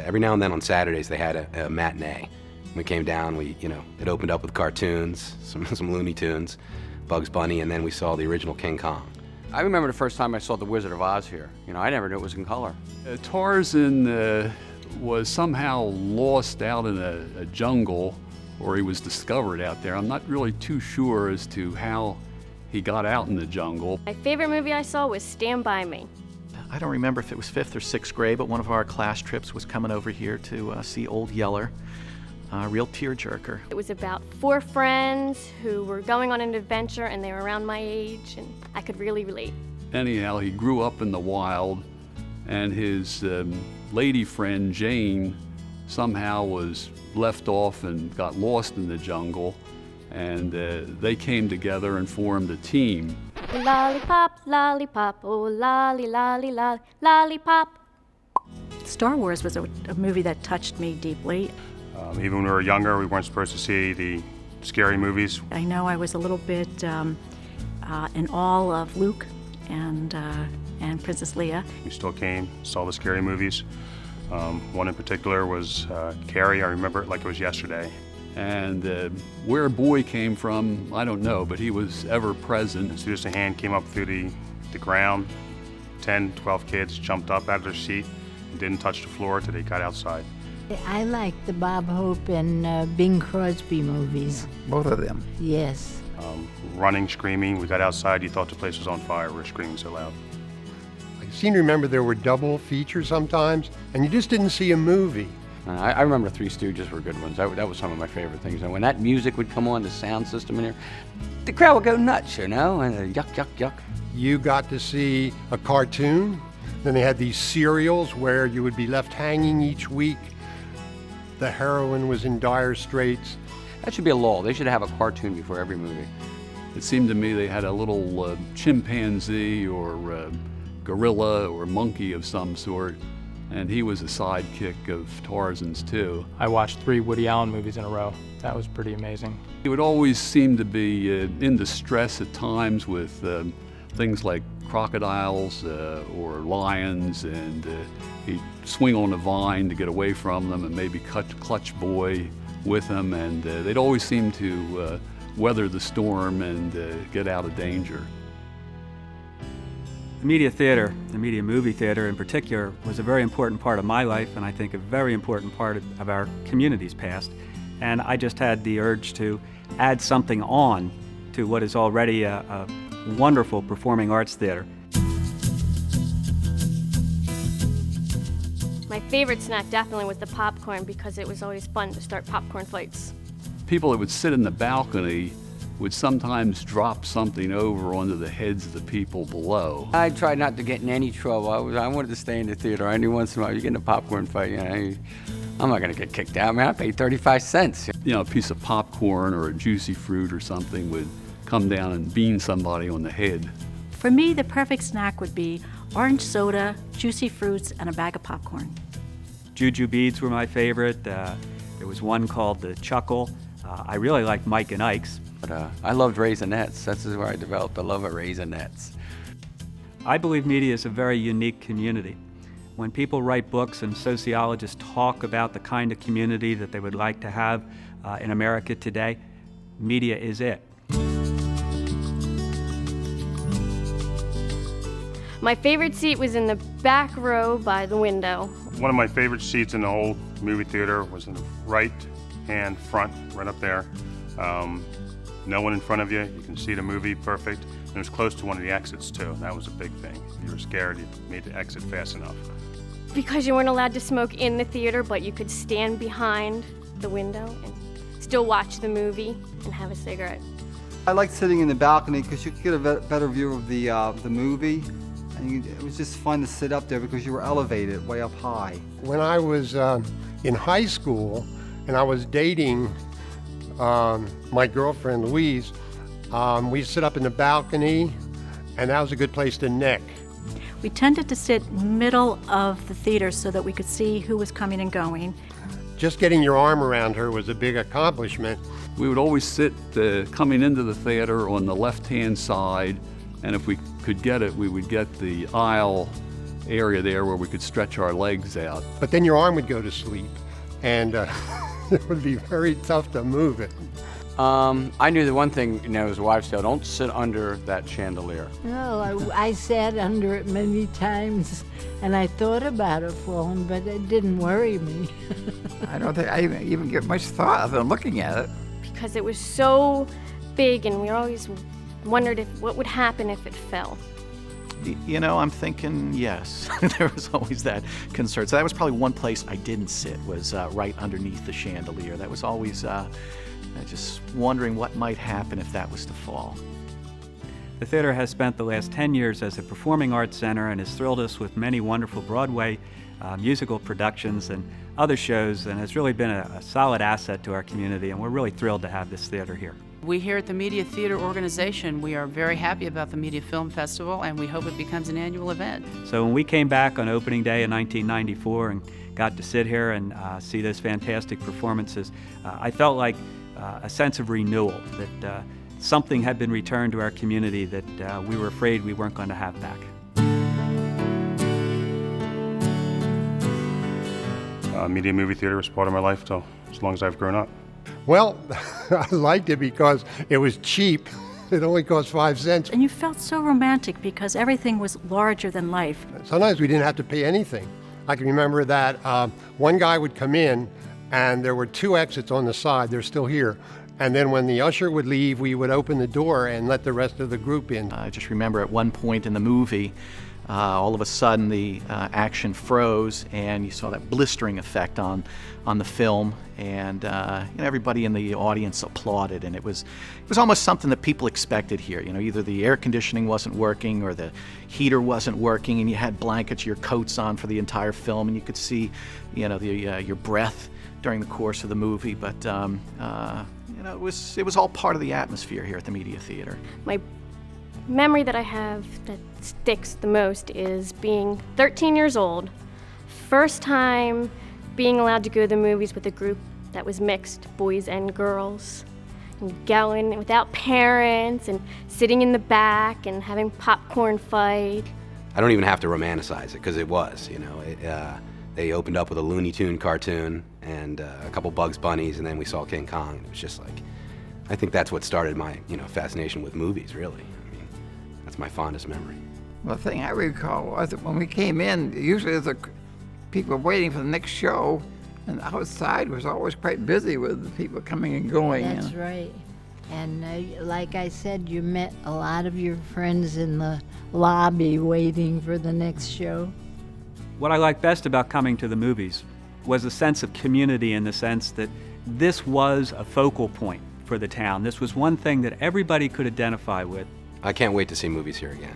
every now and then on Saturdays they had a matinee. We came down, it opened up with cartoons, some Looney Tunes, Bugs Bunny, and then we saw the original King Kong. I remember the first time I saw The Wizard of Oz here. I never knew it was in color. Tarzan was somehow lost out in a jungle, or he was discovered out there. I'm not really too sure as to how he got out in the jungle. My favorite movie I saw was Stand By Me. I don't remember if it was 5th or 6th grade, but one of our class trips was coming over here to see Old Yeller. Real tearjerker. It was about 4 friends who were going on an adventure, and they were around my age, and I could really relate. Anyhow, he grew up in the wild, and his lady friend Jane somehow was left off and got lost in the jungle, and they came together and formed a team. Lollipop, lollipop, oh lolly, lolly, lolly, lollipop. Star Wars was a movie that touched me deeply. Even when we were younger, we weren't supposed to see the scary movies. I know I was a little bit in awe of Luke and Princess Leia. We still came, saw the scary movies. One in particular was Carrie. I remember it like it was yesterday. And where Boy came from, I don't know, but he was ever present. As soon as a hand came up through the ground, 10, 12 kids jumped up out of their seat and didn't touch the floor till they got outside. I like the Bob Hope and Bing Crosby movies. Both of them. Yes. Running, screaming. We got outside, you thought the place was on fire. We were screaming so loud. I seem to remember there were double features sometimes, and you just didn't see a movie. I remember Three Stooges were good ones. That was some of my favorite things. And when that music would come on, the sound system in here, the crowd would go nuts, and yuck, yuck, yuck. You got to see a cartoon. Then they had these serials where you would be left hanging each week. The heroine was in dire straits. That should be a law. They should have a cartoon before every movie. It seemed to me they had a little chimpanzee or gorilla or monkey of some sort, and he was a sidekick of Tarzan's too. I watched 3 Woody Allen movies in a row. That was pretty amazing. He would always seem to be in distress at times with things like crocodiles or lions, and he'd swing on a vine to get away from them and maybe clutch Boy with him, and they'd always seem to weather the storm and get out of danger. The media theater, the media movie theater in particular, was a very important part of my life, and I think a very important part of our community's past. And I just had the urge to add something on to what is already a wonderful performing arts theater. My favorite snack definitely was the popcorn, because it was always fun to start popcorn fights. People that would sit in the balcony would sometimes drop something over onto the heads of the people below. I tried not to get in any trouble. I wanted to stay in the theater. I knew once in a while you get in a popcorn fight, I'm not gonna get kicked out. Man, I paid 35 cents. A piece of popcorn or a juicy fruit or something would come down and bean somebody on the head. For me, the perfect snack would be orange soda, juicy fruits, and a bag of popcorn. Juju beads were my favorite. There was one called the Chuckle. I really liked Mike and Ike's. But I loved Raisinets. That's where I developed the love of Raisinets. I believe media is a very unique community. When people write books and sociologists talk about the kind of community that they would like to have in America today, media is it. My favorite seat was in the back row by the window. One of my favorite seats in the whole movie theater was in the right-hand front, right up there. No one in front of you. You can see the movie perfect. And it was close to one of the exits too. That was a big thing. If you were scared, you made the exit fast enough. Because you weren't allowed to smoke in the theater, but you could stand behind the window and still watch the movie and have a cigarette. I liked sitting in the balcony because you could get a better view of the movie. And it was just fun to sit up there because you were elevated way up high. When I was in high school and I was dating my girlfriend Louise, we'd sit up in the balcony, and that was a good place to nick. We tended to sit middle of the theater so that we could see who was coming and going. Just getting your arm around her was a big accomplishment. We would always sit coming into the theater on the left-hand side, and if we could get it, we would get the aisle area there where we could stretch our legs out. But then your arm would go to sleep, and it would be very tough to move it. I knew the one thing, as a wives' tale, don't sit under that chandelier. No, I sat under it many times, and I thought about it falling, but it didn't worry me. I don't think I even give much thought other than looking at it. Because it was so big, and we always wondered what would happen if it fell. I'm thinking yes. There was always that concern. So that was probably one place I didn't sit, was right underneath the chandelier. That was always just wondering what might happen if that was to fall. The theater has spent the last 10 years as a performing arts center and has thrilled us with many wonderful Broadway musical productions and other shows, and has really been a solid asset to our community, and we're really thrilled to have this theater here. We here at the Media Theater Organization, we are very happy about the Media Film Festival, and we hope it becomes an annual event. So when we came back on opening day in 1994 and got to sit here and see those fantastic performances, I felt like a sense of renewal, that something had been returned to our community that we were afraid we weren't going to have back. Media movie theater was part of my life till as long as I've grown up. Well, I liked it because it was cheap. It only cost 5 cents. And you felt so romantic because everything was larger than life. Sometimes we didn't have to pay anything. I can remember that one guy would come in, and there were 2 exits on the side. They're still here. And then when the usher would leave, we would open the door and let the rest of the group in. I just remember at one point in the movie, all of a sudden the action froze, and you saw that blistering effect on the film, and everybody in the audience applauded, and it was almost something that people expected here. Either the air conditioning wasn't working or the heater wasn't working, and you had blankets, your coats on for the entire film, and you could see, your breath during the course of the movie. But it was all part of the atmosphere here at the Media Theater. My memory that I have that sticks the most is being 13 years old, first time being allowed to go to the movies with a group that was mixed, boys and girls, and going without parents and sitting in the back and having popcorn fight. I don't even have to romanticize it, because it was, they opened up with a Looney Tune cartoon and a couple Bugs Bunnies, and then we saw King Kong. It was just like, I think that's what started my, fascination with movies, really. That's my fondest memory. Well, the thing I recall was that when we came in, usually there's people waiting for the next show, and outside was always quite busy with the people coming and going. That's right. And like I said, you met a lot of your friends in the lobby waiting for the next show. What I liked best about coming to the movies was a sense of community, in the sense that this was a focal point for the town. This was one thing that everybody could identify with. I can't wait to see movies here again.